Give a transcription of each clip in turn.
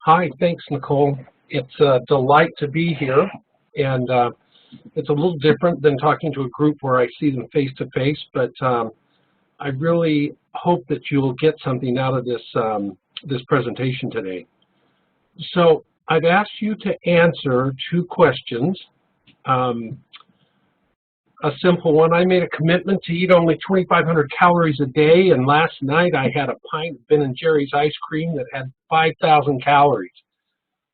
Hi, thanks, Nicole. It's a delight to be here, and it's a little different than talking to a group where I see them face to face, but I really hope that you will get something out of this presentation today. So I've asked you to answer two questions. Um, a simple one: I made a commitment to eat only 2,500 calories a day, and last night I had a pint of Ben & Jerry's ice cream that had 5,000 calories.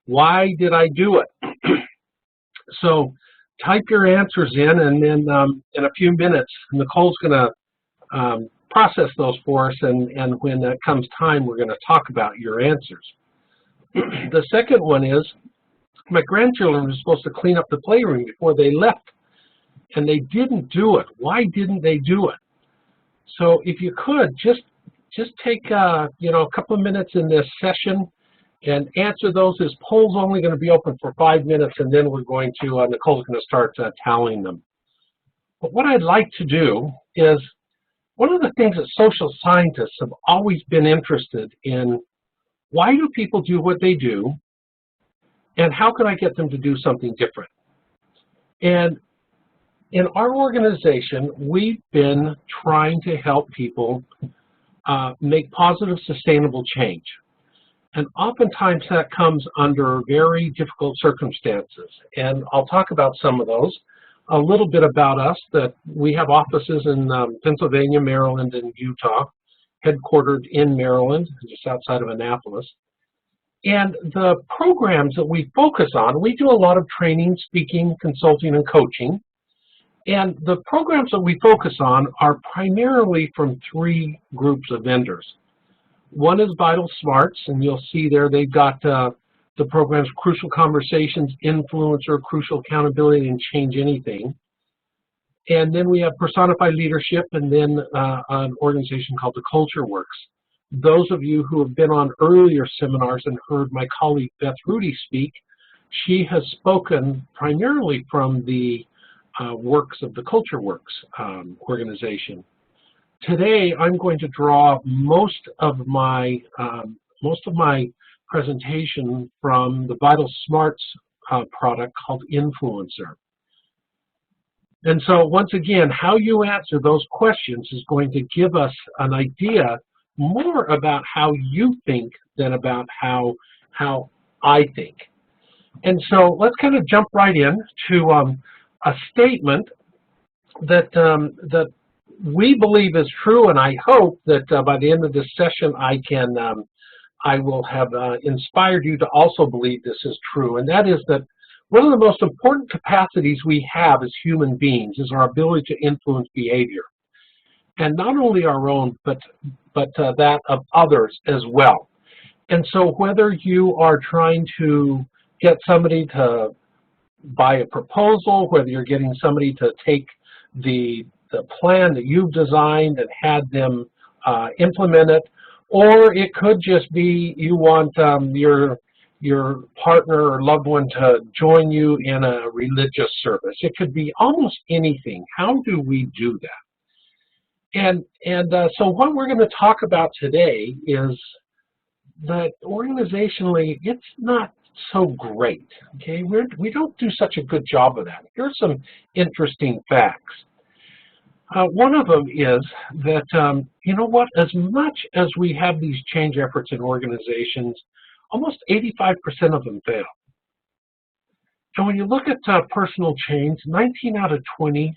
Why did I do it? So type your answers in, and then in a few minutes, Nicole's going to process those for us, and when it comes time, we're going to talk about your answers. The second one is, my grandchildren were supposed to clean up the playroom before they left, and they didn't do it. Why didn't they do it? So if you could, just take a couple of minutes in this session and answer those. This poll's only going to be open for 5 minutes, and then we're going to, Nicole's going to start tallying them. But what I'd like to do is, one of the things that social scientists have always been interested in, why do people do what they do, and how can I get them to do something different? And in our organization, we've been trying to help people make positive, sustainable change. And oftentimes that comes under very difficult circumstances. And I'll talk about some of those. A little bit about us, that we have offices in Pennsylvania, Maryland, and Utah, headquartered in Maryland, just outside of Annapolis. And the programs that we focus on, we do a lot of training, speaking, consulting, and coaching. And the programs that we focus on are primarily from three groups of vendors. One is Vital Smarts, and you'll see there they've got the programs Crucial Conversations, Influencer, Crucial Accountability, and Change Anything. And then we have Personified Leadership, and then an organization called the Culture Works. Those of you who have been on earlier seminars and heard my colleague Beth Rudy speak, she has spoken primarily from the works of the Culture Works organization. Today, I'm going to draw most of my presentation from the Vital Smarts product called Influencer. And so, once again, how you answer those questions is going to give us an idea more about how you think than about how I think. And so, let's kind of jump right in to a statement that we believe is true, and I hope that by the end of this session I will have inspired you to also believe this is true, and that is that one of the most important capacities we have as human beings is our ability to influence behavior, and not only our own, but that of others as well. And so whether you are trying to get somebody to buy a proposal, whether you're getting somebody to take the plan that you've designed and had them implement it, or it could just be you want your partner or loved one to join you in a religious service. It could be almost anything. How do we do that? And so what we're going to talk about today is that organizationally, it's not so great. Okay, we don't do such a good job of that. Here's some interesting facts. One of them is that, you know what, as much as we have these change efforts in organizations, almost 85% of them fail. And when you look at personal change, 19 out of 20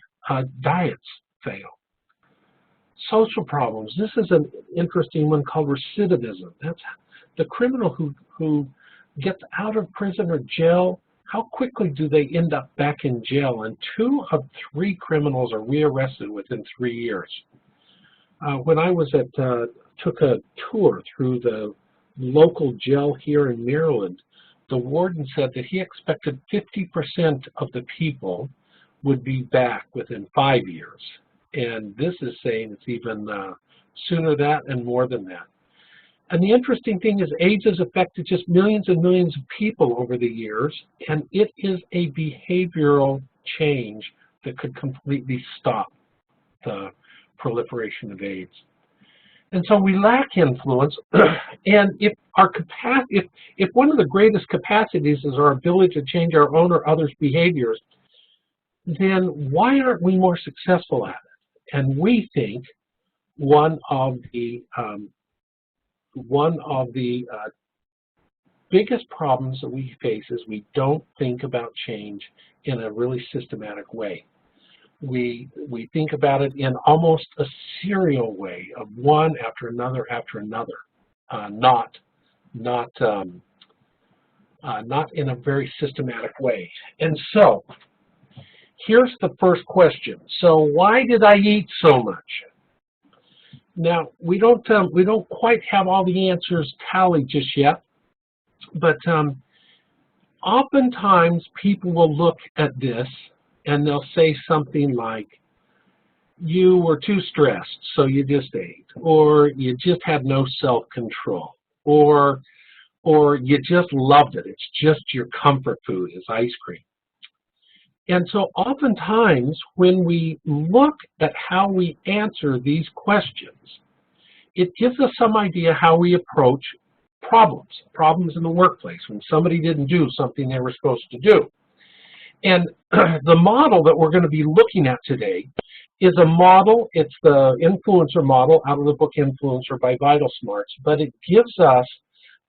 diets fail. Social problems, this is an interesting one called recidivism. That's the criminal who gets out of prison or jail. How quickly do they end up back in jail? And 2 of 3 criminals are rearrested within 3 years. When I was took a tour through the local jail here in Maryland, the warden said that he expected 50% of the people would be back within 5 years. And this is saying it's even sooner that and more than that. And the interesting thing is AIDS has affected just millions and millions of people over the years, and it is a behavioral change that could completely stop the proliferation of AIDS. And so we lack influence. And if our capacity, if one of the greatest capacities is our ability to change our own or others' behaviors, then why aren't we more successful at it? And we think one of the biggest problems that we face is we don't think about change in a really systematic way. We think about it in almost a serial way of one after another, not in a very systematic way. And so here's the first question. So why did I eat so much? Now we don't quite have all the answers tallied just yet, but oftentimes people will look at this and they'll say something like, you were too stressed, so you just ate, or you just had no self-control, or you just loved it. It's just your comfort food is ice cream. And so oftentimes when we look at how we answer these questions, it gives us some idea how we approach problems in the workplace when somebody didn't do something they were supposed to do. And the model that we're going to be looking at today is a model. It's the influencer model out of the book Influencer by Vital Smarts, but it gives us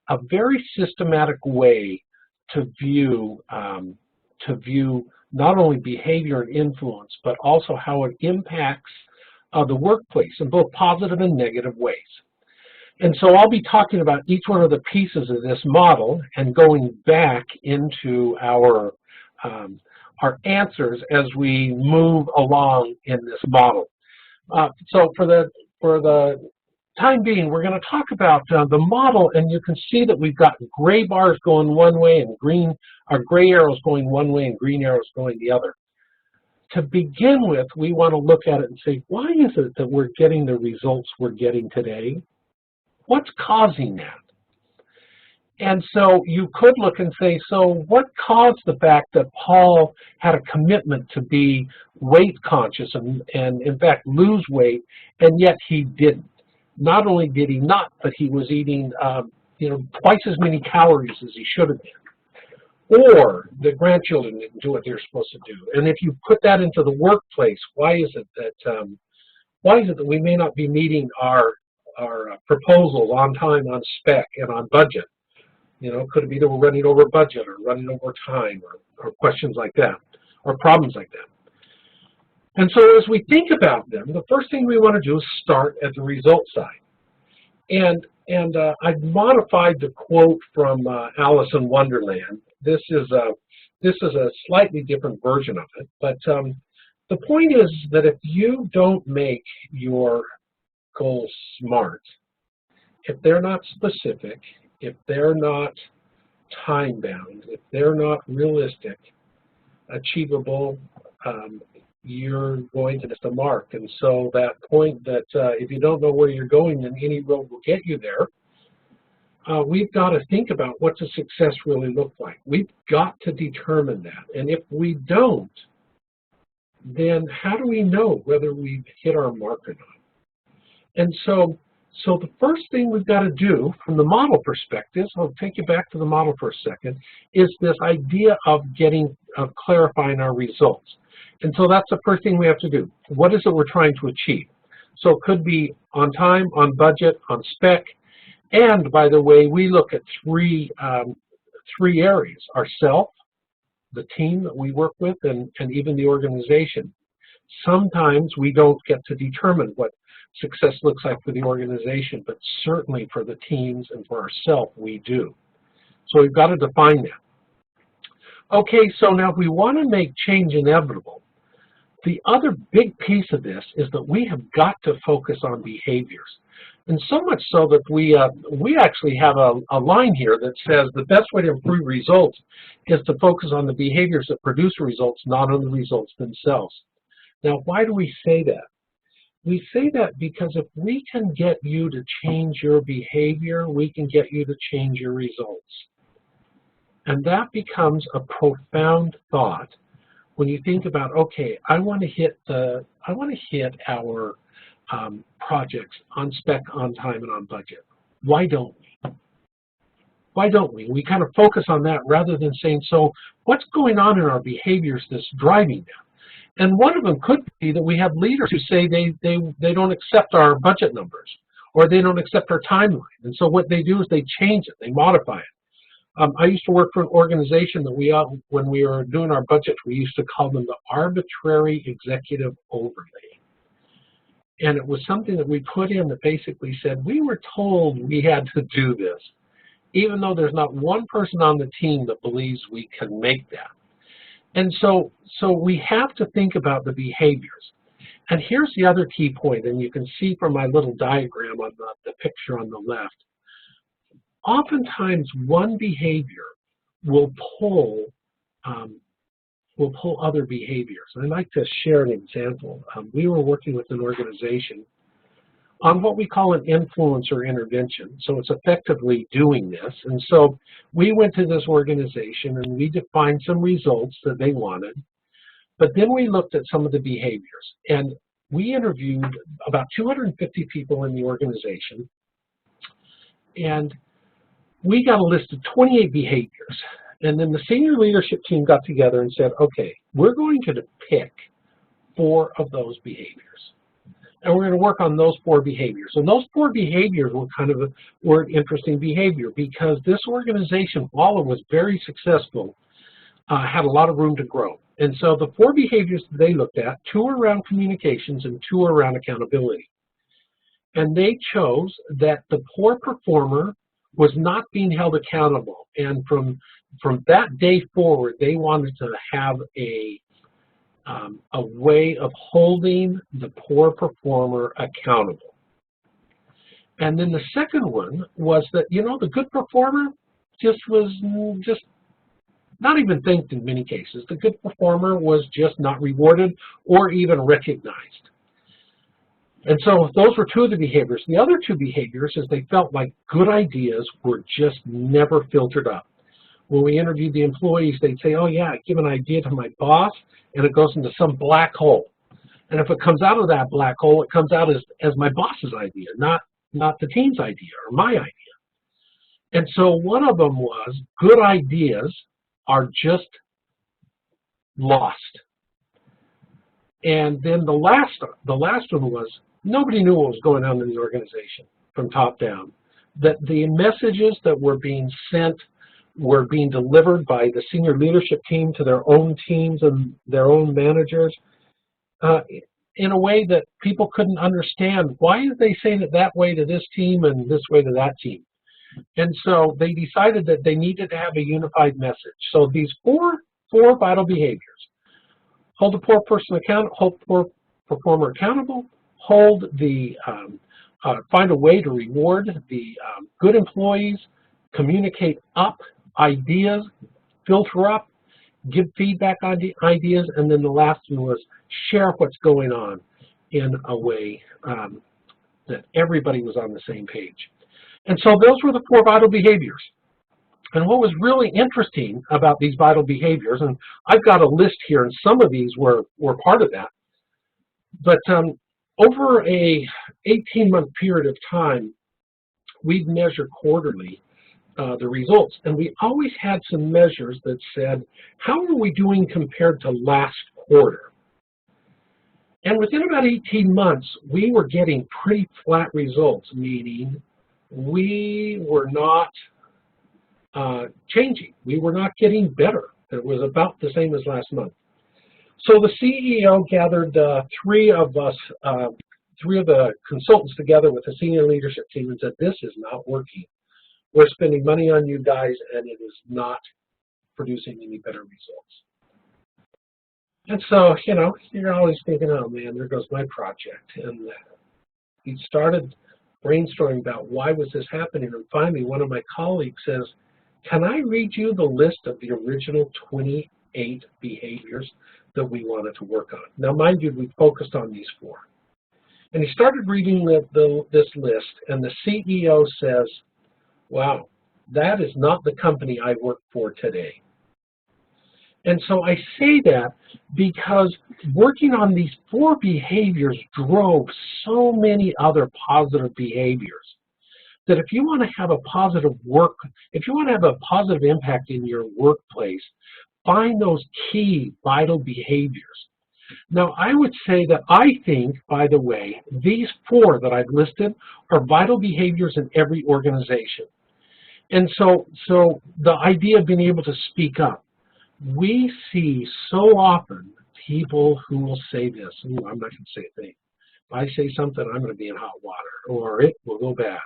a very systematic way to view not only behavior and influence, but also how it impacts the workplace in both positive and negative ways. And so I'll be talking about each one of the pieces of this model and going back into our answers as we move along in this model. So for the time being, we're going to talk about the model, and you can see that we've got gray bars going one way and gray arrows going one way and green arrows going the other. To begin with, we want to look at it and say, why is it that we're getting the results we're getting today? What's causing that? And so you could look and say, so what caused the fact that Paul had a commitment to be weight conscious and in fact lose weight, and yet he didn't? Not only did he not, but he was eating twice as many calories as he should have been. Or the grandchildren didn't do what they're supposed to do. And if you put that into the workplace, why is it that we may not be meeting our proposals on time, on spec, and on budget? Could it be that we're running over budget or running over time or questions like that, or problems like that? And so as we think about them, the first thing we want to do is start at the result side. And I've modified the quote from Alice in Wonderland. This is a slightly different version of it, but the point is that if you don't make your goals SMART, if they're not specific, if they're not time-bound, if they're not realistic, achievable, you're going to miss the mark. And so that point that if you don't know where you're going, then any road will get you there, we've got to think about what does success really look like. We've got to determine that. And if we don't, then how do we know whether we've hit our mark or not? And so the first thing we've got to do from the model perspective, I'll take you back to the model for a second, is this idea of clarifying our results. And so that's the first thing we have to do. What is it we're trying to achieve? So it could be on time, on budget, on spec. And by the way, we look at three areas: ourself, the team that we work with, and even the organization. Sometimes we don't get to determine what success looks like for the organization, but certainly for the teams and for ourselves, we do. So we've got to define that. Okay, so now if we want to make change inevitable, the other big piece of this is that we have got to focus on behaviors. And so much so that we actually have a line here that says the best way to improve results is to focus on the behaviors that produce results, not on the results themselves. Now, why do we say that? We say that because if we can get you to change your behavior, we can get you to change your results. And that becomes a profound thought when you think about, okay, I want to hit our projects on spec, on time, and on budget? Why don't we? Why don't we? We kind of focus on that rather than saying, so what's going on in our behaviors that's driving that? And one of them could be that we have leaders who say they don't accept our budget numbers, or they don't accept our timeline. And so what they do is they change it, they modify it. I used to work for an organization that when we were doing our budget, we used to call them the arbitrary executive overlay. And it was something that we put in that basically said, we were told we had to do this, even though there's not one person on the team that believes we can make that. And so we have to think about the behaviors. And here's the other key point, and you can see from my little diagram on the picture on the left. Oftentimes, one behavior will pull other behaviors. And I'd like to share an example. We were working with an organization on what we call an influencer intervention. So it's effectively doing this. And so we went to this organization and we defined some results that they wanted. But then we looked at some of the behaviors. And we interviewed about 250 people in the organization. And we got a list of 28 behaviors. And then the senior leadership team got together and said, okay, we're going to pick 4 of those behaviors. And we're going to work on those 4 behaviors. And those 4 behaviors were kind of an interesting behavior, because this organization, while it was very successful, had a lot of room to grow. And so the 4 behaviors that they looked at, 2 were around communications and 2 were around accountability. And they chose that the poor performer was not being held accountable. And from that day forward, they wanted to have a way of holding the poor performer accountable. And then the second one was that, the good performer was not even thanked in many cases. The good performer was just not rewarded or even recognized. And so those were 2 of the behaviors. The other 2 behaviors is they felt like good ideas were just never filtered up. When we interviewed the employees, they'd say, oh yeah, I give an idea to my boss and it goes into some black hole. And if it comes out of that black hole, it comes out as my boss's idea, not the team's idea or my idea. And so one of them was, good ideas are just lost. And then the last one was, nobody knew what was going on in the organization from top down. That the messages that were being sent were being delivered by the senior leadership team to their own teams and their own managers in a way that people couldn't understand. Why are they saying it that way to this team and this way to that team? And so they decided that they needed to have a unified message. So these four vital behaviors: hold the poor person accountable, hold the poor performer accountable, hold the find a way to reward the good employees, communicate up ideas, filter up, give feedback on the ideas, and then the last one was share what's going on in a way that everybody was on the same page. And so those were the 4 vital behaviors. And what was really interesting about these vital behaviors, and I've got a list here, and some of these were part of that, but over a 18-month period of time, we'd measure quarterly the results. And we always had some measures that said, how are we doing compared to last quarter? And within about 18 months, we were getting pretty flat results, meaning we were not changing. We were not getting better. It was about the same as last month. So the CEO gathered 3 of us, 3 of the consultants together with the senior leadership team and said, this is not working. We're spending money on you guys and it is not producing any better results. And so, you're always thinking, oh man, there goes my project. And he started brainstorming about why was this happening. And finally, one of my colleagues says, can I read you the list of the original 28 behaviors that we wanted to work on? Now, mind you, we focused on these 4. And he started reading this list, and the CEO says, wow, that is not the company I work for today. And so I say that because working on these 4 behaviors drove so many other positive behaviors that if you want to have a positive if you want to have a positive impact in your workplace, find those key vital behaviors. Now, I would say that I think, by the way, these 4 that I've listed are vital behaviors in every organization. And so the idea of being able to speak up, we see so often people who will say this, "Ooh, I'm not going to say a thing. If I say something, I'm going to be in hot water, or it will go bad.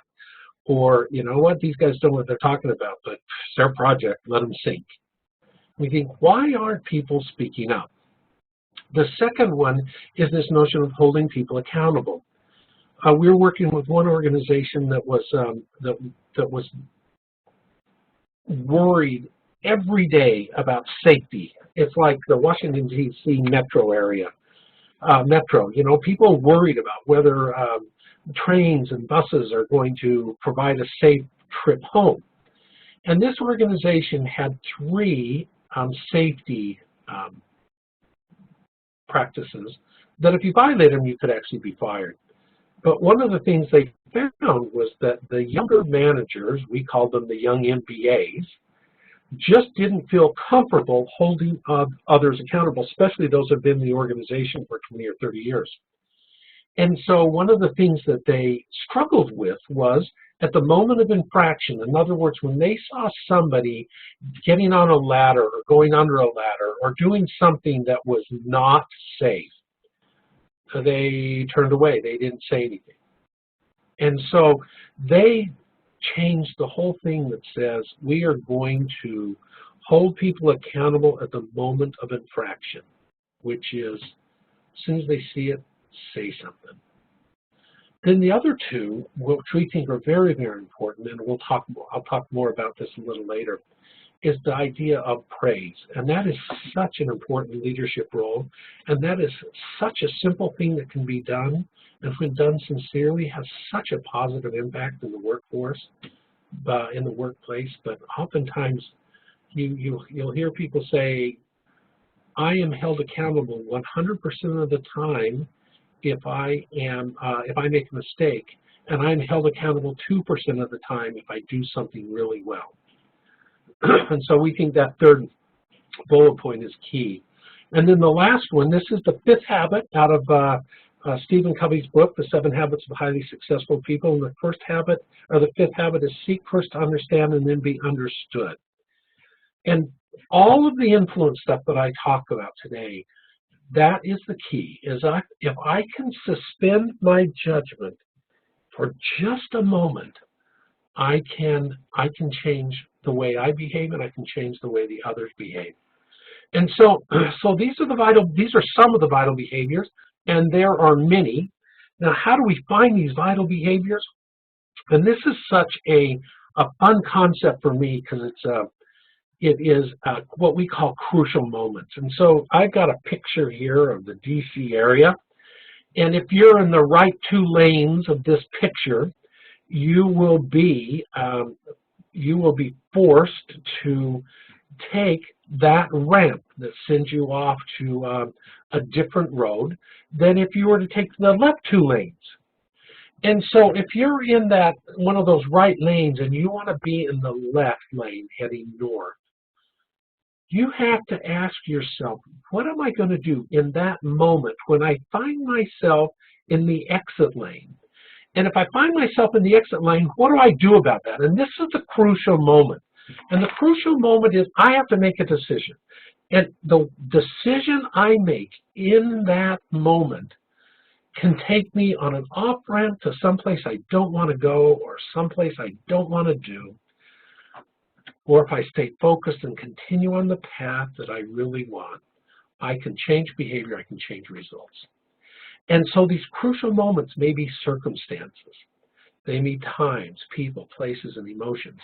Or, you know what, these guys don't know what they're talking about, but it's their project, let them sink." We think, why aren't people speaking up? The second one is this notion of holding people accountable. We're working with one organization that was worried every day about safety. It's like the Washington, D.C. metro area. You know, people worried about whether trains and buses are going to provide a safe trip home. And this organization had 3 safety practices that if you violated them, you could actually be fired. But one of the things they found was that the younger managers, we called them the young MBAs, just didn't feel comfortable holding others accountable, especially those who have been in the organization for 20 or 30 years. And so one of the things that they struggled with was at the moment of infraction, in other words, when they saw somebody getting on a ladder or going under a ladder or doing something that was not safe, they turned away. They didn't say anything. And so they changed the whole thing that says we are going to hold people accountable at the moment of infraction, which is as soon as they see it, say something. Then the other 2, which we think are very, very important, and I'll talk more about this a little later, is the idea of praise. And that is such an important leadership role, and that is such a simple thing that can be done, and when done sincerely, has such a positive impact in the workforce, in the workplace. But oftentimes, you'll hear people say, "I am held accountable 100% of the time if I make a mistake, and I'm held accountable 2% of the time if I do something really well." And so we think that 3rd bullet point is key. And then the last one, this is the 5th habit out of Stephen Covey's book, The 7 Habits of Highly Successful People. And the 5th habit is seek first to understand and then be understood. And all of the influence stuff that I talk about today, that is the key, is if I can suspend my judgment for just a moment, I can change the way I behave, and I can change the way the others behave. And so these are some of the vital behaviors, and there are many. Now, how do we find these vital behaviors? And this is such a fun concept for me because it is what we call crucial moments. And so I've got a picture here of the DC area. And if you're in the right 2 lanes of this picture, you will be forced to take that ramp that sends you off to a different road than if you were to take the left 2 lanes. And so if you're in that one of those right lanes and you want to be in the left lane heading north, you have to ask yourself, what am I going to do in that moment when I find myself in the exit lane? And if I find myself in the exit lane, what do I do about that? And this is the crucial moment. And the crucial moment is I have to make a decision. And the decision I make in that moment can take me on an off-ramp to someplace I don't want to go or someplace I don't want to do. Or if I stay focused and continue on the path that I really want, I can change behavior, I can change results. And so these crucial moments may be circumstances. They may be times, people, places, and emotions.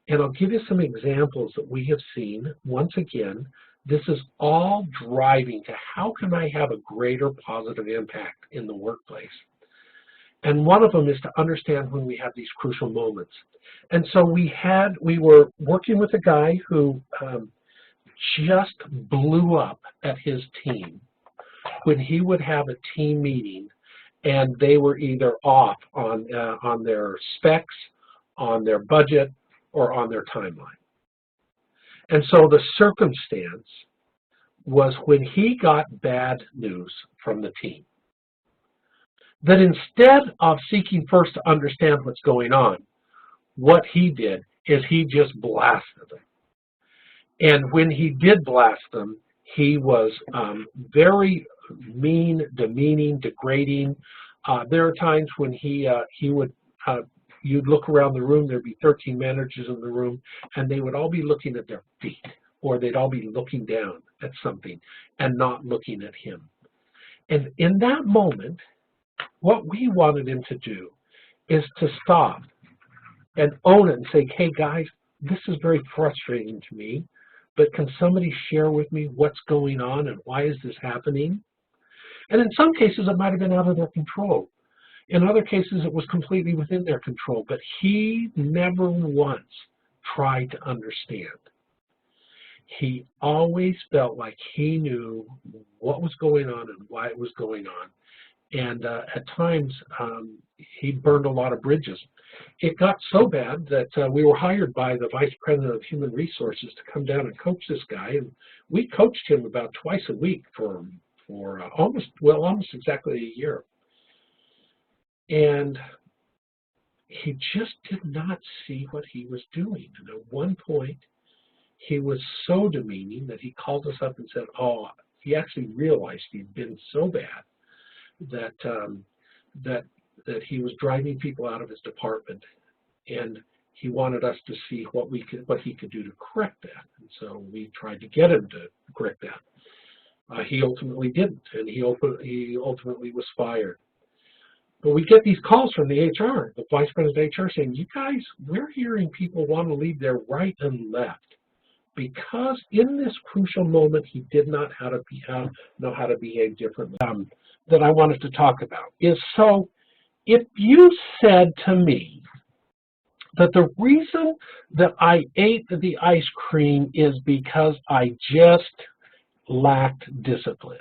And I'll give you some examples that we have seen. Once again, this is all driving to how can I have a greater positive impact in the workplace. And one of them is to understand when we have these crucial moments. And so we were working with a guy who just blew up at his team when he would have a team meeting and they were either off on their specs, on their budget, or on their timeline. And so the circumstance was when he got bad news from the team, that instead of seeking first to understand what's going on, what he did is he just blasted them. And when he did blast them, he was very mean, demeaning, degrading. There are times when he would, you'd look around the room, there'd be 13 managers in the room, and they would all be looking at their feet, or they'd all be looking down at something and not looking at him. And in that moment, what we wanted him to do is to stop and own it and say, hey guys, this is very frustrating to me, but can somebody share with me what's going on and why is this happening? And in some cases, it might have been out of their control. In other cases, it was completely within their control, but he never once tried to understand. He always felt like he knew what was going on and why it was going on. And at times, he burned a lot of bridges. It got so bad that we were hired by the Vice President of Human Resources to come down and coach this guy. And we coached him about twice a week for almost exactly a year. And he just did not see what he was doing. And at one point, he was so demeaning that he called us up and said, oh, he actually realized he'd been so bad that that he was driving people out of his department, and he wanted us to see what he could do to correct that. And so we tried to get him to correct that. He ultimately didn't, and he ultimately was fired. But we get these calls from the HR, the Vice President of HR, saying, you guys, we're hearing people want to leave their right and left because in this crucial moment he did not know how to behave differently. That I wanted to talk about is, so if you said to me that the reason that I ate the ice cream is because I just lacked discipline,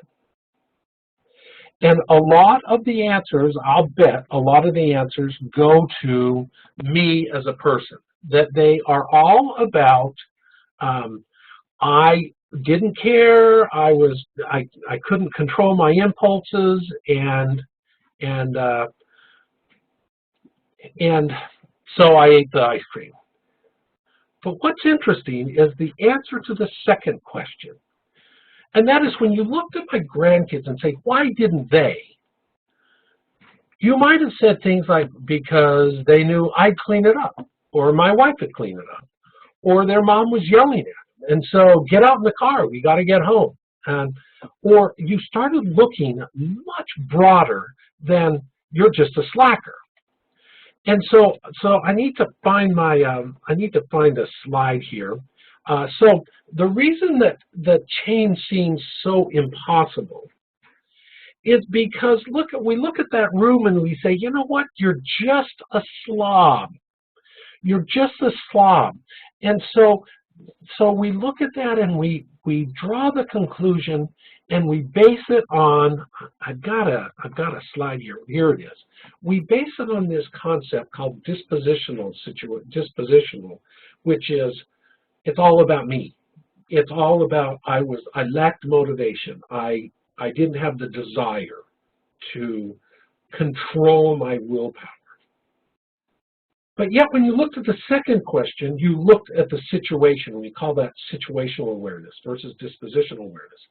and a lot of the answers, I'll bet a lot of the answers go to me as a person, that they are all about I didn't care, I couldn't control my impulses, and so I ate the ice cream. But what's interesting is the answer to the second question. And that is, when you looked at my grandkids and say, why didn't they? You might have said things like, because they knew I'd clean it up, or my wife would clean it up, or their mom was yelling at them, and so get out in the car, we got to get home. Or you started looking much broader than you're just a slacker. And so I need to find my a slide here. So the reason that the change seems so impossible is because we look at that room and we say, you know what, you're just a slob. You're just a slob. And so we look at that and we draw the conclusion and we base it on, I've got a slide here. Here it is. We base it on this concept called dispositional, which is, it's all about me. It's all about I lacked motivation. I didn't have the desire to control my willpower. But yet, when you looked at the second question, you looked at the situation. We call that situational awareness versus dispositional awareness.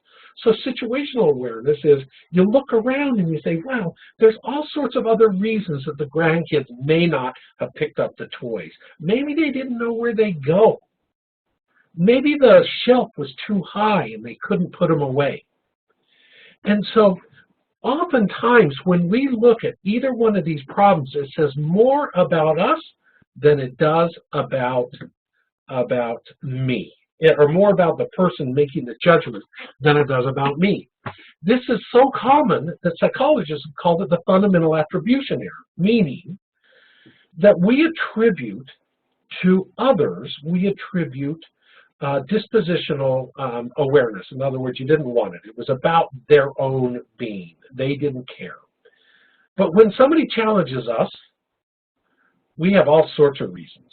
So situational awareness is you look around and you say, wow, there's all sorts of other reasons that the grandkids may not have picked up the toys. Maybe they didn't know where they go. Maybe the shelf was too high and they couldn't put them away. And so oftentimes when we look at either one of these problems, it says more about us than it does about me, or more about the person making the judgment than it does about me. This is so common that psychologists have called it the fundamental attribution error, meaning that we attribute to others, we attribute dispositional awareness. In other words, you didn't want it. It was about their own being. They didn't care. But when somebody challenges us, we have all sorts of reasons.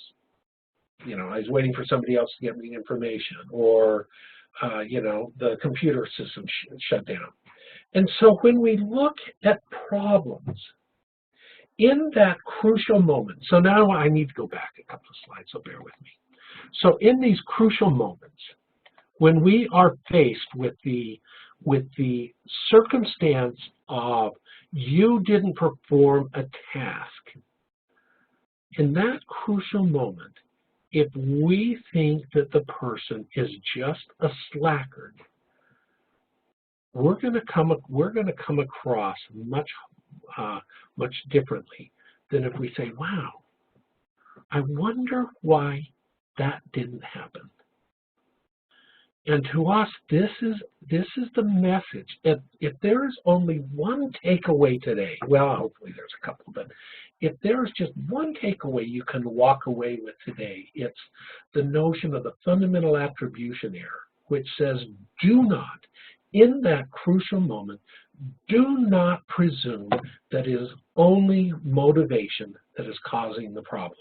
You know, I was waiting for somebody else to get me information, or, you know, the computer system shut down. And so when we look at problems, in that crucial moment, so now I need to go back a couple of slides, so bear with me. So in these crucial moments, when we are faced with the circumstance of you didn't perform a task, in that crucial moment, if we think that the person is just a slacker, we're going to come across much differently than if we say, "Wow, I wonder why that didn't happen." And to us, this is the message. If there is only one takeaway today, well, hopefully there's a couple, but if there is just one takeaway you can walk away with today, it's the notion of the fundamental attribution error, which says, do not, in that crucial moment, do not presume that it is only motivation that is causing the problem.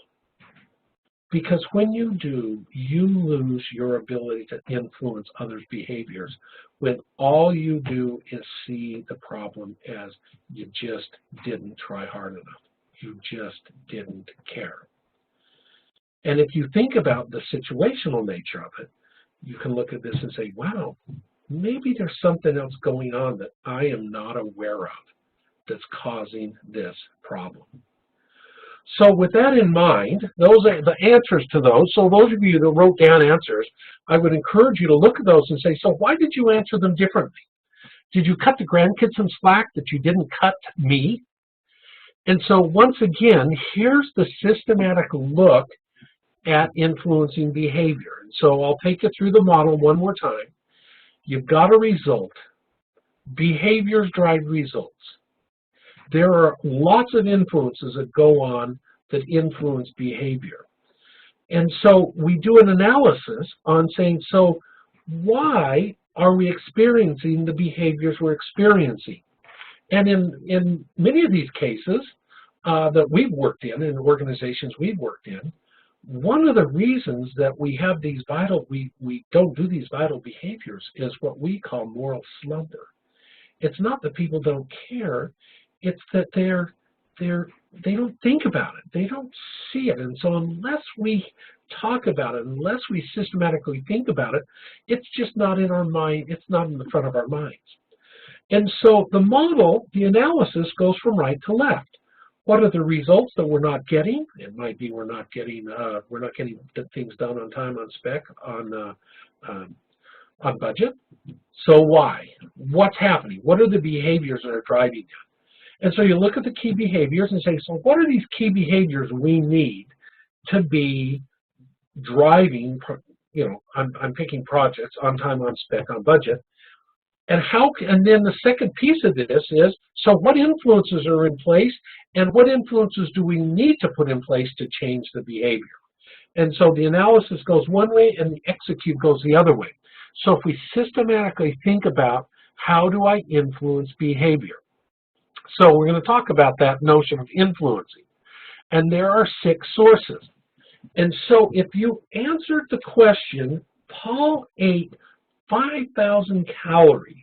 Because when you do, you lose your ability to influence others' behaviors when all you do is see the problem as you just didn't try hard enough. You just didn't care. And if you think about the situational nature of it, you can look at this and say, wow, maybe there's something else going on that I am not aware of that's causing this problem. So with that in mind, those are the answers to those. So those of you that wrote down answers, I would encourage you to look at those and say, so why did you answer them differently? Did you cut the grandkids some slack that you didn't cut me? And so once again, here's the systematic look at influencing behavior. And so I'll take you through the model one more time. You've got a result. Behaviors drive results. There are lots of influences that go on that influence behavior. And so we do an analysis on saying, so why are we experiencing the behaviors we're experiencing? And in many of these cases that we've worked in organizations we've worked in, one of the reasons that we have these we don't do these vital behaviors is what we call moral slumber. It's not that people don't care. It's that they don't think about it. They don't see it. And so unless we talk about it, unless we systematically think about it, it's just not in our mind. It's not in the front of our minds. And so the model, the analysis goes from right to left. What are the results that we're not getting? It might be we're not getting things done on time, on spec, on budget. So why? What's happening? What are the behaviors that are driving that? And so you look at the key behaviors and say, so what are these key behaviors we need to be driving, you know, I'm picking projects on time, on spec, on budget. And then the second piece of this is, so what influences are in place and what influences do we need to put in place to change the behavior? And so the analysis goes one way and the execute goes the other way. So if we systematically think about how do I influence behavior? So we're going to talk about that notion of influencing. And there are 6 sources. And so if you answered the question, Paul ate 5,000 calories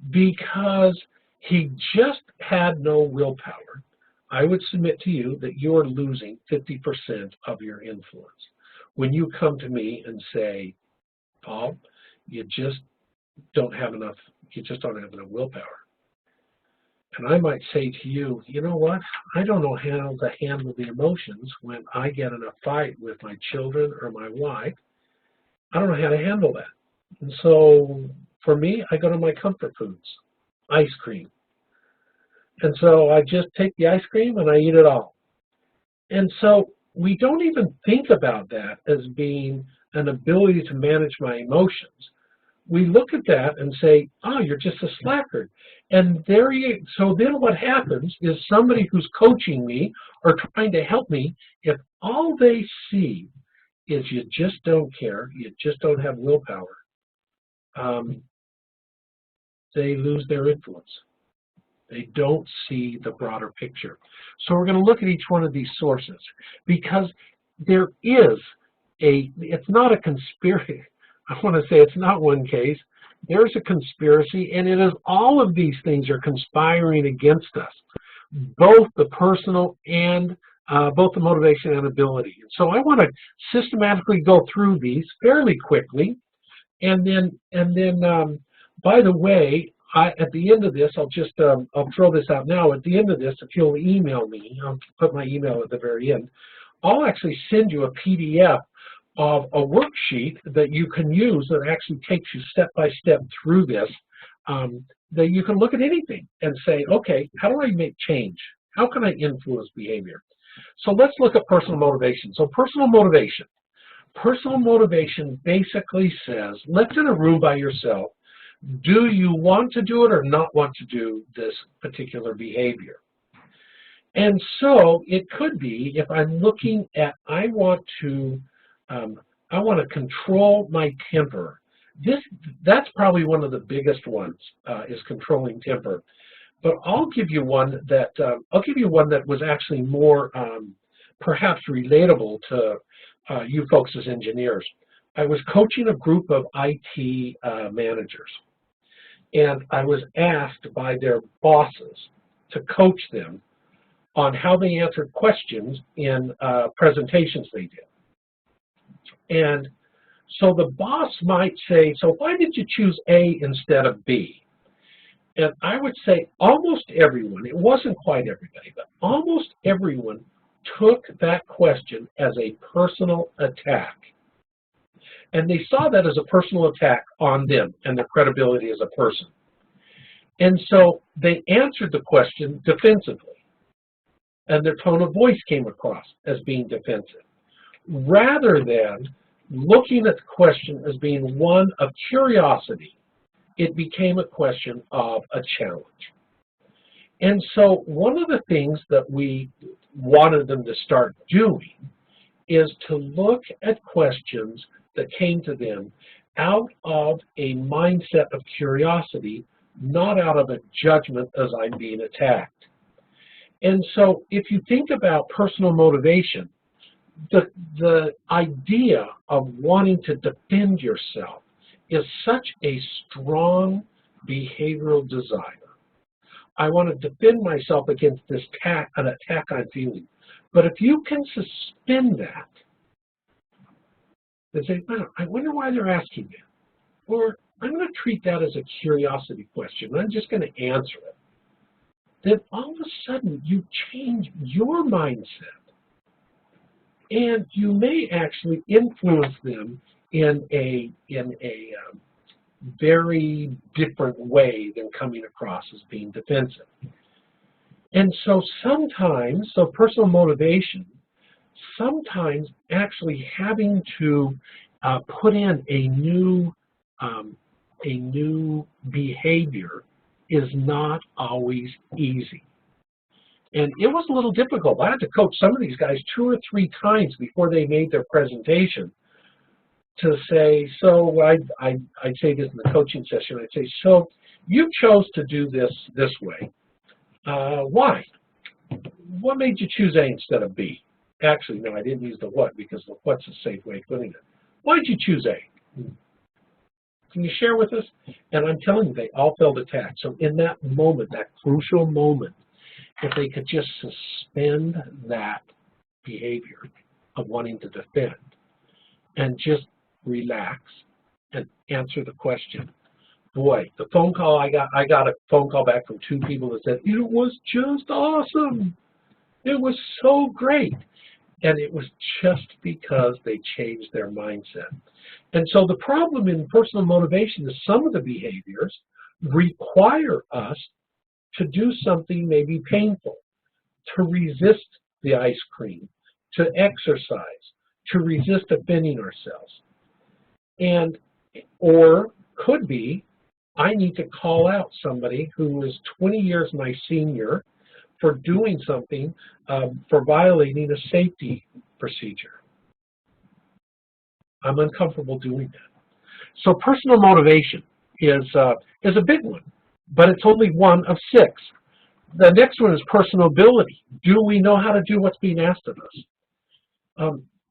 because he just had no willpower, I would submit to you that you're losing 50% of your influence. When you come to me and say, Paul, you just don't have enough willpower. And I might say to you, you know what? I don't know how to handle the emotions when I get in a fight with my children or my wife. I don't know how to handle that. And so for me, I go to my comfort foods, ice cream. And so I just take the ice cream and I eat it all. And so we don't even think about that as being an ability to manage my emotions. We look at that and say, oh, you're just a slacker. And so then what happens is somebody who's coaching me or trying to help me, if all they see is you just don't care, you just don't have willpower, they lose their influence. They don't see the broader picture. So we're going to look at each one of these sources because there is it's not a conspiracy. I want to say it's not one case. There's a conspiracy, and it is all of these things are conspiring against us, both the personal and both the motivation and ability. So I want to systematically go through these fairly quickly, and then by the way, at the end of this, I'll throw this out now. At the end of this, if you'll email me, I'll put my email at the very end. I'll actually send you a PDF of a worksheet that you can use that actually takes you step by step through this. That you can look at anything and say, okay, how do I make change? How can I influence behavior? So let's look at personal motivation. So personal motivation basically says, let's in a room by yourself. Do you want to do it or not want to do this particular behavior? And so it could be, if I'm looking at, I want to control my temper. That's probably one of the biggest ones, is controlling temper. But I'll give you one that was actually more perhaps relatable to you folks as engineers. I was coaching a group of IT managers, and I was asked by their bosses to coach them on how they answered questions in presentations they did. And so the boss might say, so why did you choose A instead of B? And I would say almost everyone, it wasn't quite everybody, but almost everyone took that question as a personal attack. And they saw that as a personal attack on them and their credibility as a person. And so they answered the question defensively. And their tone of voice came across as being defensive, rather than looking at the question as being one of curiosity. It became a question of a challenge. And so one of the things that we wanted them to start doing is to look at questions that came to them out of a mindset of curiosity, not out of a judgment as I'm being attacked. And so if you think about personal motivation, the idea of wanting to defend yourself is such a strong behavioral desire. I want to defend myself against an attack I'm feeling. But if you can suspend that and say, oh, I wonder why they're asking that, or I'm going to treat that as a curiosity question, I'm just going to answer it, then all of a sudden you change your mindset. And you may actually influence them in a very different way than coming across as being defensive. And so sometimes, personal motivation, sometimes actually having to put in a new behavior is not always easy. And it was a little difficult. I had to coach some of these guys 2 or 3 times before they made their presentation to say, so I'd say this in the coaching session, I'd say, so you chose to do this way. Why? What made you choose A instead of B? Actually, no, I didn't use the what because the what's a safe way of putting it. Why did you choose A? Can you share with us? And I'm telling you, they all felt attacked. So in that moment, that crucial moment, if they could just suspend that behavior of wanting to defend and just relax and answer the question. Boy, the phone call I got a phone call back from 2 people that said, it was just awesome. It was so great. And it was just because they changed their mindset. And so the problem in personal motivation is some of the behaviors require us to do something maybe painful, to resist the ice cream, to exercise, to resist offending ourselves. And, or could be, I need to call out somebody who is 20 years my senior for doing something, for violating a safety procedure. I'm uncomfortable doing that. So personal motivation is a big one, but it's only one of 6. The next one is personal ability. Do we know how to do what's being asked of us?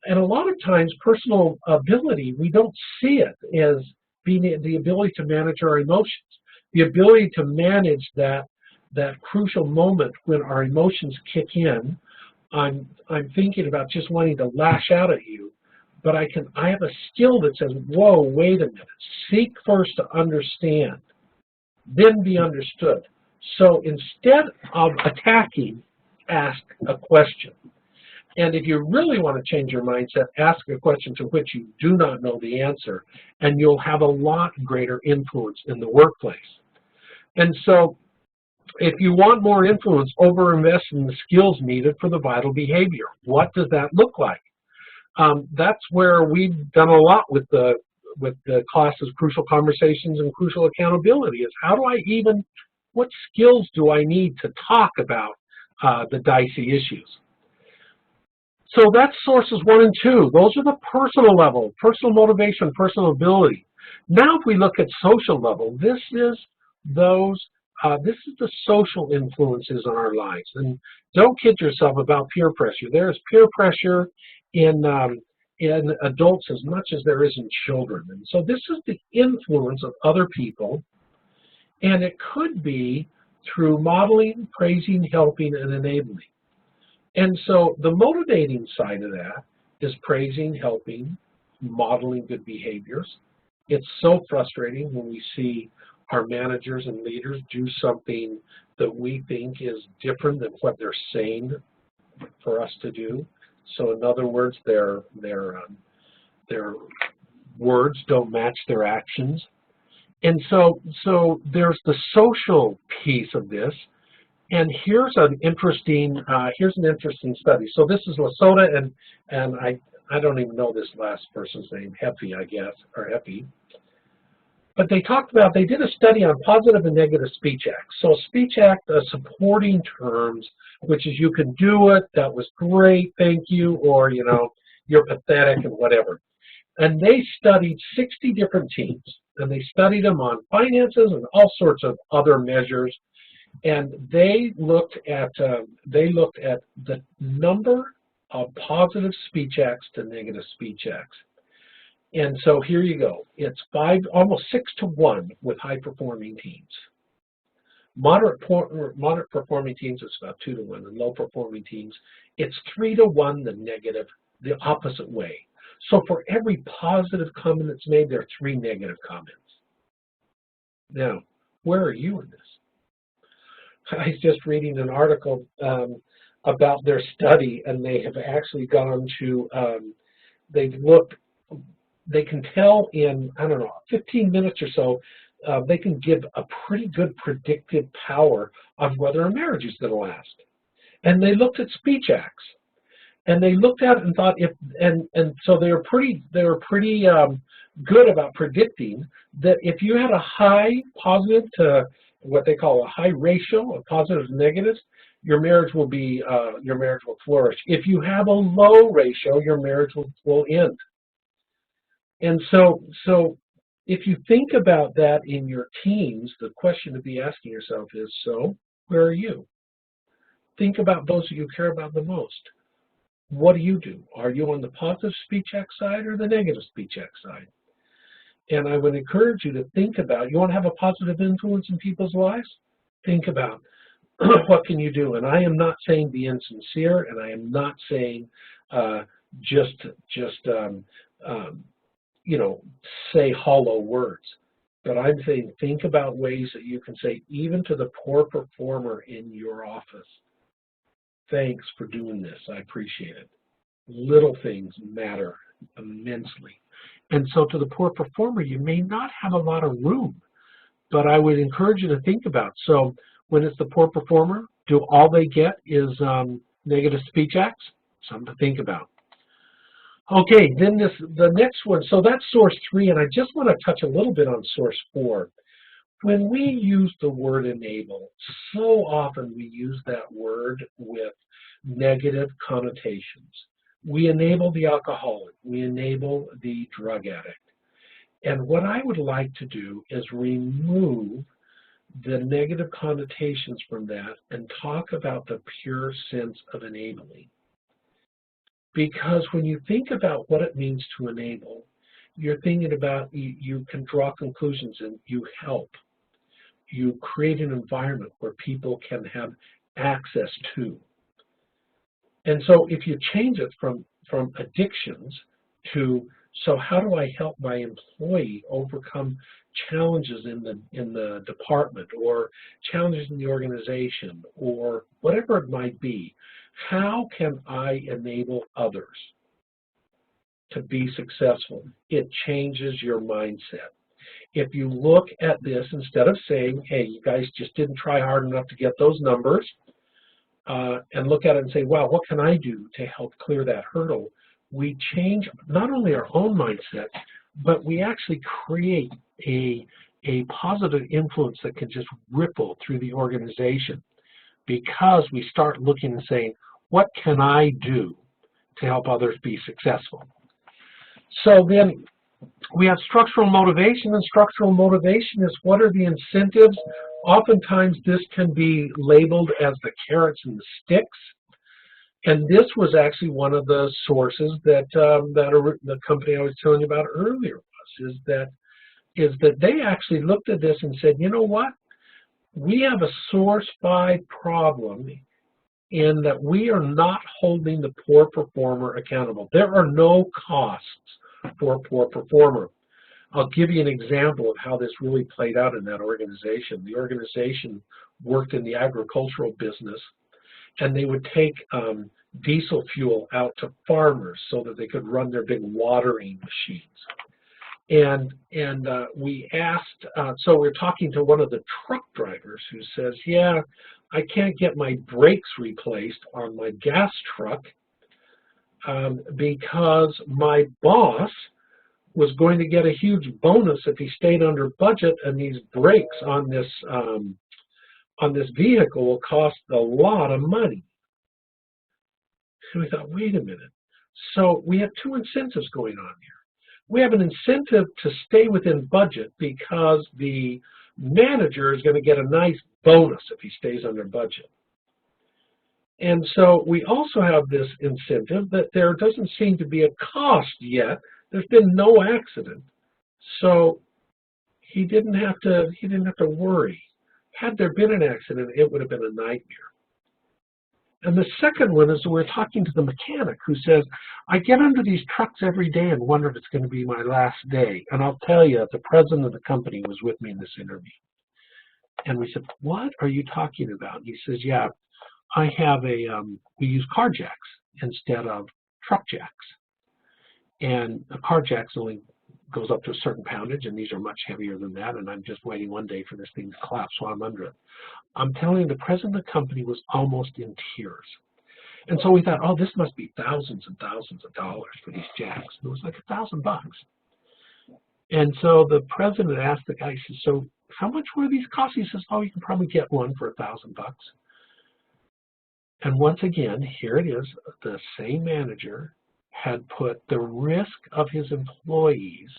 And a lot of times, personal ability, we don't see it as being the ability to manage our emotions, the ability to manage that crucial moment when our emotions kick in. I'm thinking about just wanting to lash out at you, but I have a skill that says, whoa, wait a minute. Seek first to understand, then be understood. So instead of attacking, ask a question. And if you really want to change your mindset, ask a question to which you do not know the answer, and you'll have a lot greater influence in the workplace. And so if you want more influence, overinvest in the skills needed for the vital behavior. What does that look like? That's where we've done a lot with the classes, Crucial Conversations and Crucial Accountability, is what skills do I need to talk about the dicey issues? So that's sources 1 and 2. Those are the personal level, personal motivation, personal ability. Now if we look at social level, this is the social influences in our lives. And don't kid yourself about peer pressure. There is peer pressure in adults as much as there is in children. And so this is the influence of other people, and it could be through modeling, praising, helping, and enabling. And so the motivating side of that is praising, helping, modeling good behaviors. It's so frustrating when we see our managers and leaders do something that we think is different than what they're saying for us to do. So in other words, their words don't match their actions. And so there's the social piece of this. And here's an interesting study. So this is Lasota and I don't even know this last person's name, Heppy, I guess, or Heppy. But they did a study on positive and negative speech acts. So speech act, supporting terms, which is you can do it, that was great, thank you, or you're pathetic and whatever. And they studied 60 different teams, and they studied them on finances and all sorts of other measures. And they looked at the number of positive speech acts to negative speech acts. And so here you go. It's almost 6 to 1 with high-performing teams. Moderate performing teams, it's about 2 to 1, and low-performing teams, it's 3 to 1. The negative, the opposite way. So for every positive comment that's made, there are 3 negative comments. Now, where are you in this? I was just reading an article about their study, and they have actually gone to, they can tell in, 15 minutes or so, they can give a pretty good predictive power of whether a marriage is going to last. And they looked at speech acts, and they looked at it and thought so they were pretty good about predicting that if you had a high positive to what they call a high ratio of positives and negatives, your marriage will flourish. If you have a low ratio, your marriage will end. And so if you think about that in your teams, the question to be asking yourself is, so where are you? Think about those that you care about the most. What do? Are you on the positive speech act side or the negative speech act side? And I would encourage you to think about, you want to have a positive influence in people's lives? Think about what can you do? And I am not saying be insincere, and I am not saying say hollow words. But I'm saying think about ways that you can say, even to the poor performer in your office, thanks for doing this. I appreciate it. Little things matter immensely. And so to the poor performer, you may not have a lot of room, but I would encourage you to think about. So when it's the poor performer, do all they get is negative speech acts? Something to think about. Okay, then the next one, so that's source 3, and I just want to touch a little bit on source 4. When we use the word enable, so often we use that word with negative connotations. We enable the alcoholic. We enable the drug addict. And what I would like to do is remove the negative connotations from that and talk about the pure sense of enabling. Because when you think about what it means to enable, you're thinking about you can draw conclusions and you help. You create an environment where people can have access to. And so if you change it from addictions to, so how do I help my employee overcome challenges in the department or challenges in the organization or whatever it might be, how can I enable others to be successful? It changes your mindset. If you look at this, instead of saying, hey, you guys just didn't try hard enough to get those numbers, and look at it and say, wow, what can I do to help clear that hurdle? We change not only our own mindset, but we actually create a positive influence that can just ripple through the organization because we start looking and saying, what can I do to help others be successful? So then we have structural motivation, and structural motivation is what are the incentives. Oftentimes this can be labeled as the carrots and the sticks. And this was actually one of the sources that the company I was telling you about earlier was, is that they actually looked at this and said, you know what? We have a source 5 problem in that we are not holding the poor performer accountable. There are no costs for a poor performer. I'll give you an example of how this really played out in that organization. The organization worked in the agricultural business, and they would take diesel fuel out to farmers so that they could run their big watering machines. And we asked, so we're talking to one of the truck drivers who says, yeah, I can't get my brakes replaced on my gas truck because my boss was going to get a huge bonus if he stayed under budget, and these brakes on this vehicle will cost a lot of money. And we thought, wait a minute. So we have 2 incentives going on here. We have an incentive to stay within budget because the manager is going to get a nice bonus if he stays under budget. And so we also have this incentive that there doesn't seem to be a cost yet. There's been no accident, so he didn't have to worry. Had there been an accident, it would have been a nightmare. And the second one is we're talking to the mechanic who says, I get under these trucks every day and wonder if it's going to be my last day. And I'll tell you, the president of the company was with me in this interview. And we said, what are you talking about? And he says, yeah, I have we use car jacks instead of truck jacks. And a car jacks only goes up to a certain poundage, and these are much heavier than that, and I'm just waiting one day for this thing to collapse while I'm under it. I'm telling you, the president of the company was almost in tears. And so we thought, oh, this must be thousands and thousands of dollars for these jacks. And it was like $1,000. And so the president asked the guy, he says, so how much were these cost? He says, oh, you can probably get one for $1,000. And once again, here it is, the same manager had put the risk of his employees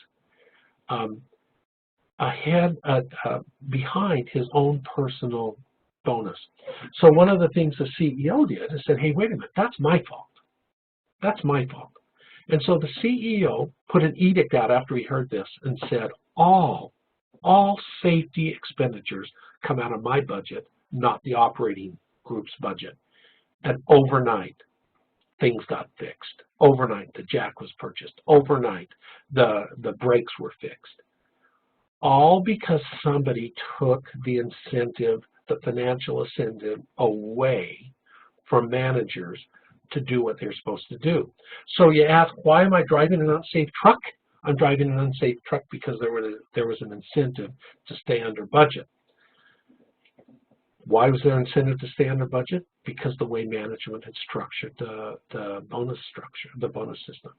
behind his own personal bonus. So one of the things the CEO did is said, hey, wait a minute, that's my fault. That's my fault. And so the CEO put an edict out after he heard this and said, all safety expenditures come out of my budget, not the operating group's budget. And overnight, things got fixed. Overnight, the jack was purchased. Overnight, the brakes were fixed. All because somebody took the incentive, the financial incentive, away from managers to do what they're supposed to do. So you ask, why am I driving an unsafe truck? I'm driving an unsafe truck because there was an incentive to stay under budget. Why was there an incentive to stay under budget? Because the way management had structured the bonus structure, the bonus system.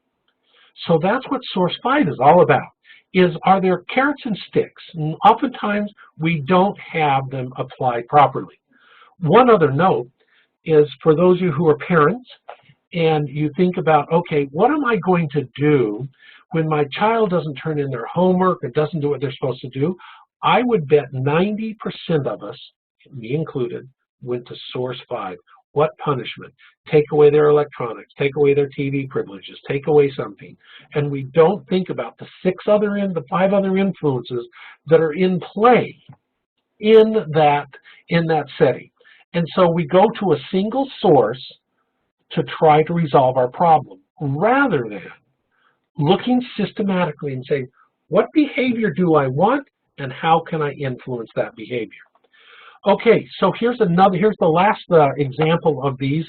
So that's what Source 5 is all about, are there carrots and sticks? And oftentimes we don't have them applied properly. One other note is for those of you who are parents and you think about, okay, what am I going to do when my child doesn't turn in their homework or doesn't do what they're supposed to do? I would bet 90% of us, me included, went to source 5. What punishment? Take away their electronics, take away their TV privileges, take away something. And we don't think about the 5 other influences that are in play in that setting. And so we go to a single source to try to resolve our problem, rather than looking systematically and saying, what behavior do I want and how can I influence that behavior? Okay, so here's the last example of these,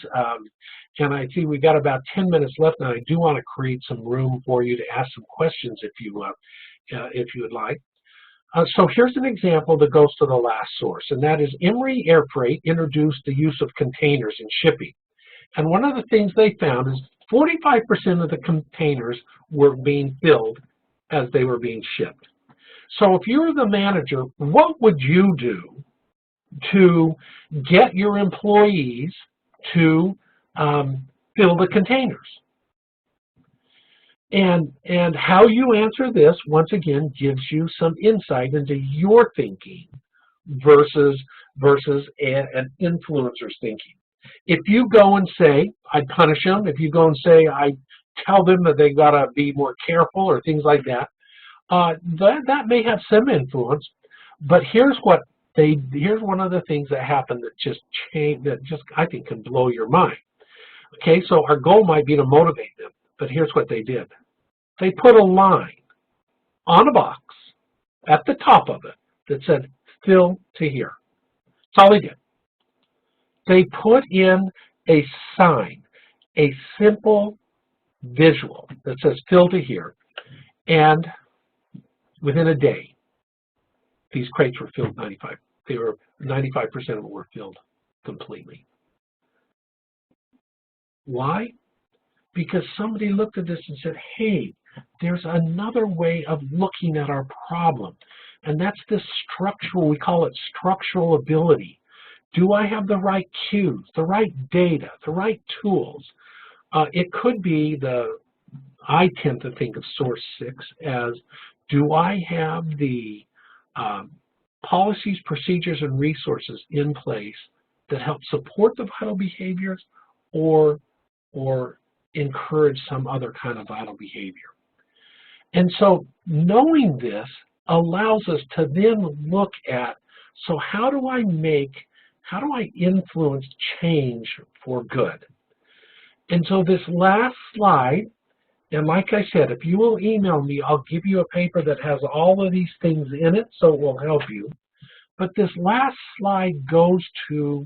and I see we got about 10 minutes left, and I do want to create some room for you to ask some questions if you would like. So here's an example that goes to the last source, and that is Emory Air Freight introduced the use of containers in shipping. And one of the things they found is 45% of the containers were being filled as they were being shipped. So if you were the manager, what would you do to get your employees to fill the containers? And how you answer this, once again, gives you some insight into your thinking versus an influencer's thinking. If you go and say, I punish them, if you go and say, I tell them that they got to be more careful or things like that, that may have some influence. But here's one of the things that happened that just I think can blow your mind. Okay, so our goal might be to motivate them, but here's what they did. They put a line on a box at the top of it that said, fill to here. That's all they did. They put in a sign, a simple visual that says fill to here, and within a day, these crates were filled 95%. They were 95% of them were filled completely. Why? Because somebody looked at this and said, hey, there's another way of looking at our problem, and that's this structural, we call it structural ability. Do I have the right cues, the right data, the right tools? It could be I tend to think of source 6 as, do I have the policies, procedures, and resources in place that help support the vital behaviors or encourage some other kind of vital behavior? And so knowing this allows us to then look at, so how do I influence change for good? And so this last slide, and like I said, if you will email me, I'll give you a paper that has all of these things in it, so it will help you. But this last slide goes to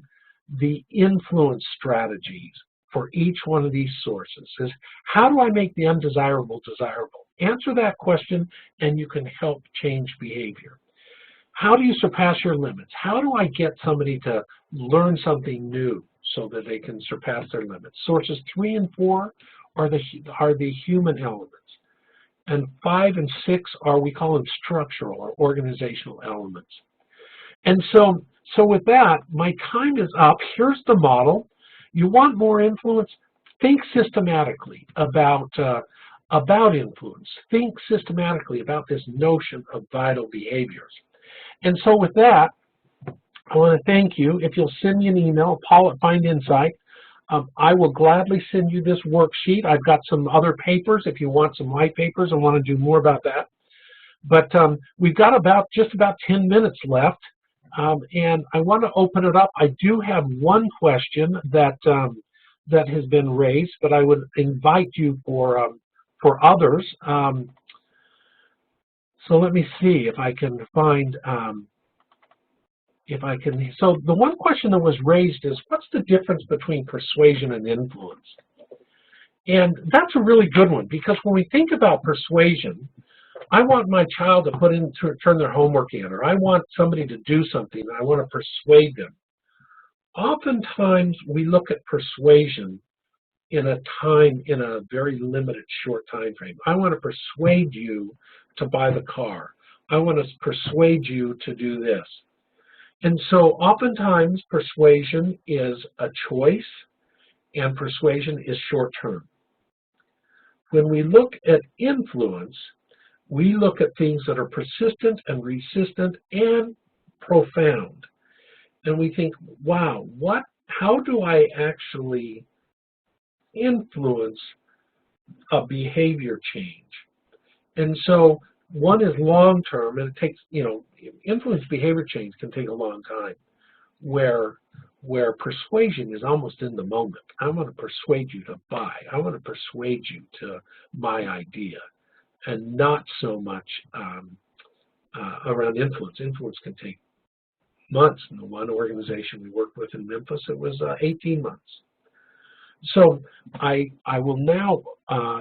the influence strategies for each one of these sources. Is how do I make the undesirable desirable? Answer that question and you can help change behavior. How do you surpass your limits? How do I get somebody to learn something new so that they can surpass their limits? Sources 3 and 4 are the human elements. And 5 and 6 are, we call them structural or organizational elements. And so with that, my time is up. Here's the model. You want more influence? Think systematically about influence. Think systematically about this notion of vital behaviors. And so with that, I want to thank you. If you'll send me an email, Paul@FindInsight, I will gladly send you this worksheet. I've got some other papers if you want some white papers and want to do more about that. But we've got just about 10 minutes left, and I want to open it up. I do have one question that has been raised, but I would invite you for others. So let me see if I can find, so the one question that was raised is, what's the difference between persuasion and influence? And that's a really good one, because when we think about persuasion, I want my child to turn their homework in, or I want somebody to do something, and I want to persuade them. Oftentimes, we look at persuasion in a very limited short time frame. I want to persuade you to buy the car. I want to persuade you to do this. And so oftentimes persuasion is a choice. and persuasion is short-term. When we look at influence, we look at things that are persistent and resistant and profound. And we think, wow, how do I actually influence a behavior change? And so one is long-term, and it takes, influence behavior change can take a long time, where persuasion is almost in the moment. I want to persuade you to buy. I want to persuade you to my idea, and not so much around influence. Influence can take months. In the one organization we worked with in Memphis, it was 18 months. So I will now,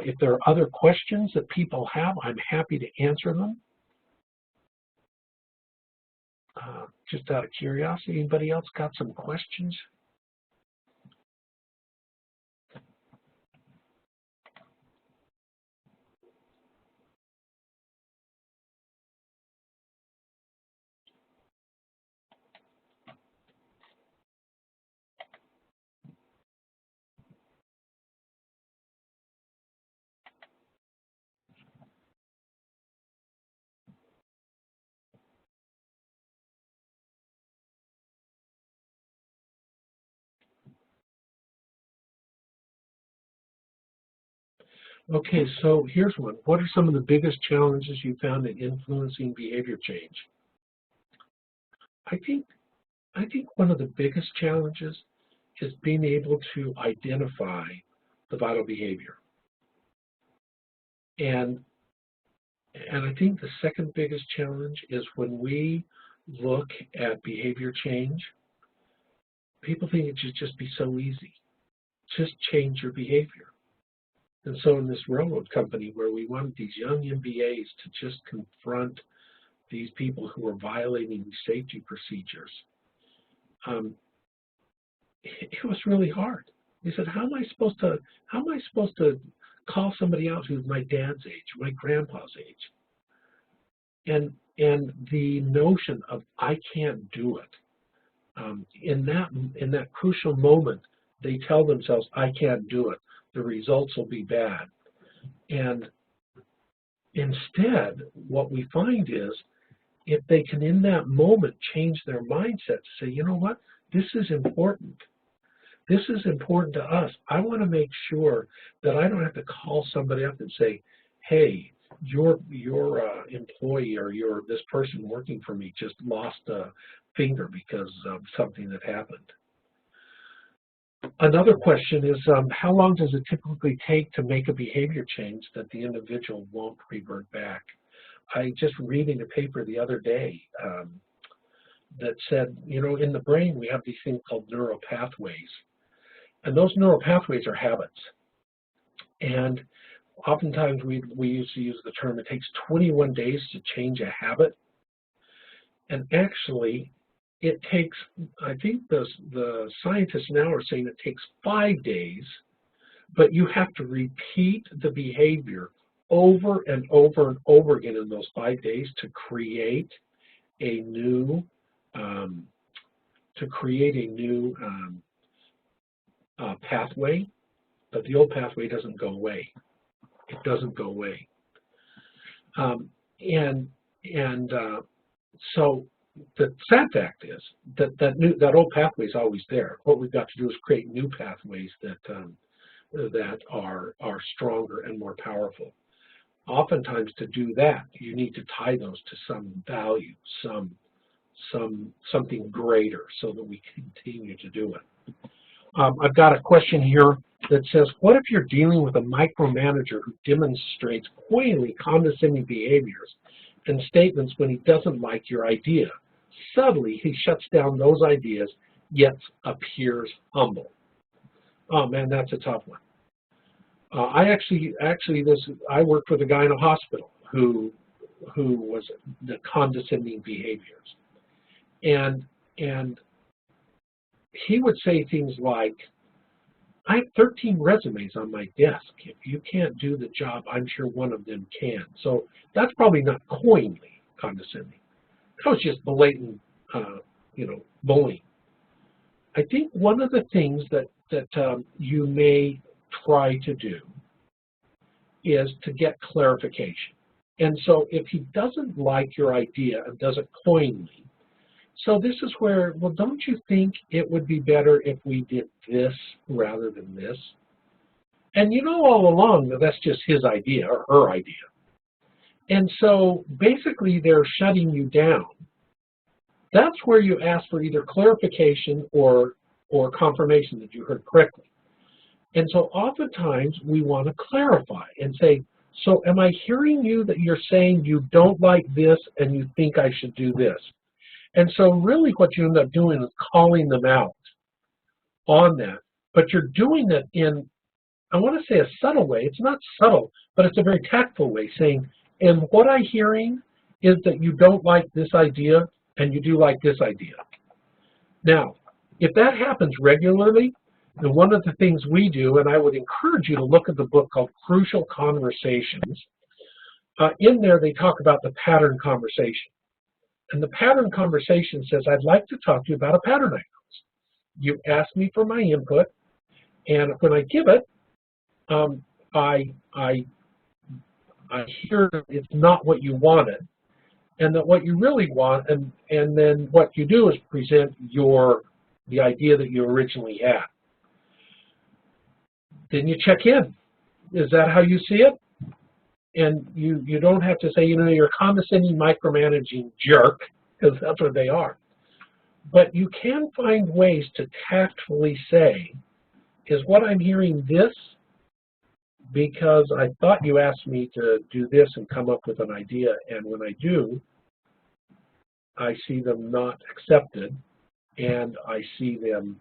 if there are other questions that people have, I'm happy to answer them. Just out of curiosity, anybody else got some questions? Okay, so here's one. What are some of the biggest challenges you found in influencing behavior change? I think one of the biggest challenges is being able to identify the vital behavior. And I think the second biggest challenge is when we look at behavior change, people think it should just be so easy. Just change your behavior. And so in this railroad company where we wanted these young MBAs to just confront these people who were violating safety procedures, it was really hard. He said, how am I supposed to call somebody out who's my dad's age, my grandpa's age? And the notion of I can't do it, in that crucial moment, they tell themselves, I can't do it. The results will be bad. And instead, what we find is, if they can in that moment change their mindset to say, you know what, this is important. This is important to us. I want to make sure that I don't have to call somebody up and say, hey, your employee or this person working for me just lost a finger because of something that happened. Another question is, how long does it typically take to make a behavior change that the individual won't revert back? I just reading a paper the other day that said, in the brain we have these things called neural pathways. And those neural pathways are habits. And oftentimes we used to use the term, it takes 21 days to change a habit. And actually, it takes, I think the scientists now are saying it takes 5 days, but you have to repeat the behavior over and over and over again in those 5 days to create a new pathway. But the old pathway doesn't go away. It doesn't go away. So the sad fact is that old pathway is always there. What we've got to do is create new pathways that are stronger and more powerful. Oftentimes, to do that, you need to tie those to some value, something greater, so that we continue to do it. I've got a question here that says, what if you're dealing with a micromanager who demonstrates coyly condescending behaviors and statements when he doesn't like your idea? Subtly, he shuts down those ideas, yet appears humble. Oh man, that's a tough one. I worked with a guy in a hospital who was the condescending behaviors, and he would say things like, I have 13 resumes on my desk. If you can't do the job, I'm sure one of them can. So that's probably not coyly condescending. That was just blatant, bullying. I think one of the things that that you may try to do is to get clarification. And so if he doesn't like your idea and does it coyly, so this is where, well, don't you think it would be better if we did this rather than this? And you know all along that that's just his idea or her idea. And so basically they're shutting you down. That's where you ask for either clarification or confirmation that you heard correctly. And so oftentimes we want to clarify and say, so am I hearing you that you're saying you don't like this and you think I should do this? And so really what you end up doing is calling them out on that. But you're doing it in, I want to say, a subtle way. It's not subtle, but it's a very tactful way, saying, and what I'm hearing is that you don't like this idea and you do like this idea. Now, if that happens regularly, then one of the things we do, and I would encourage you to look at the book called Crucial Conversations. In there they talk about the pattern conversation. And the pattern conversation says, I'd like to talk to you about a pattern I noticed. You ask me for my input, and when I give it, I hear that it's not what you wanted, and that what you really want, and then what you do is present the idea that you originally had. Then you check in. Is that how you see it? And you don't have to say, you know, you're a condescending, micromanaging jerk, because that's what they are. But you can find ways to tactfully say, is what I'm hearing this because I thought you asked me to do this and come up with an idea, and when I do, I see them not accepted, and I see them,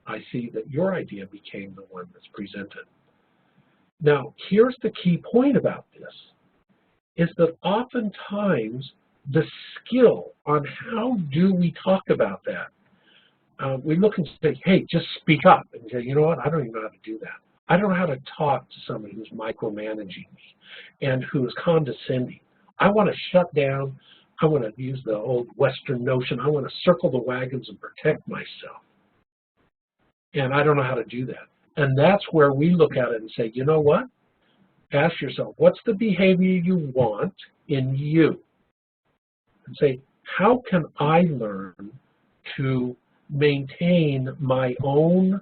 I see that your idea became the one that's presented. Now, here's the key point about this, is that oftentimes the skill on how do we talk about that, we look and say, hey, just speak up. And say, you know what, I don't even know how to do that. I don't know how to talk to somebody who's micromanaging me and who is condescending. I want to shut down. I want to use the old Western notion. I want to circle the wagons and protect myself. And I don't know how to do that. And that's where we look at it and say, you know what? Ask yourself, what's the behavior you want in you? And say, how can I learn to maintain my own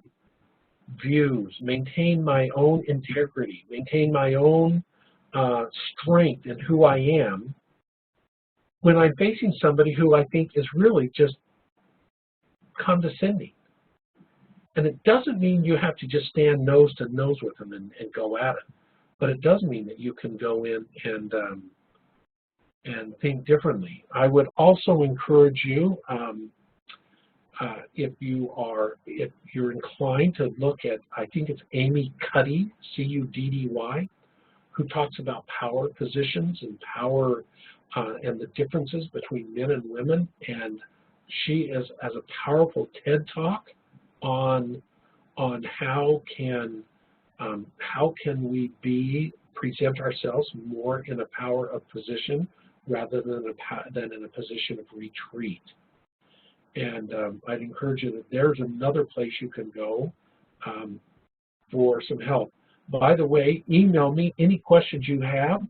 views, maintain my own integrity, maintain my own strength in who I am when I'm facing somebody who I think is really just condescending? And it doesn't mean you have to just stand nose to nose with them and go at it, but it does mean that you can go in and think differently. I would also encourage you, if you're inclined to look at, I think it's Amy Cuddy, C-U-D-D-Y, who talks about power positions and power and the differences between men and women, and she has a powerful TED Talk on how can we present ourselves more in a power of position rather than in a position of retreat. And I'd encourage you that there's another place you can go for some help. By the way, email me any questions you have.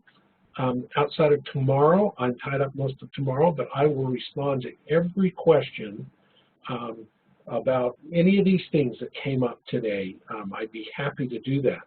Outside of tomorrow, I'm tied up most of tomorrow, but I will respond to every question about any of these things that came up today. I'd be happy to do that.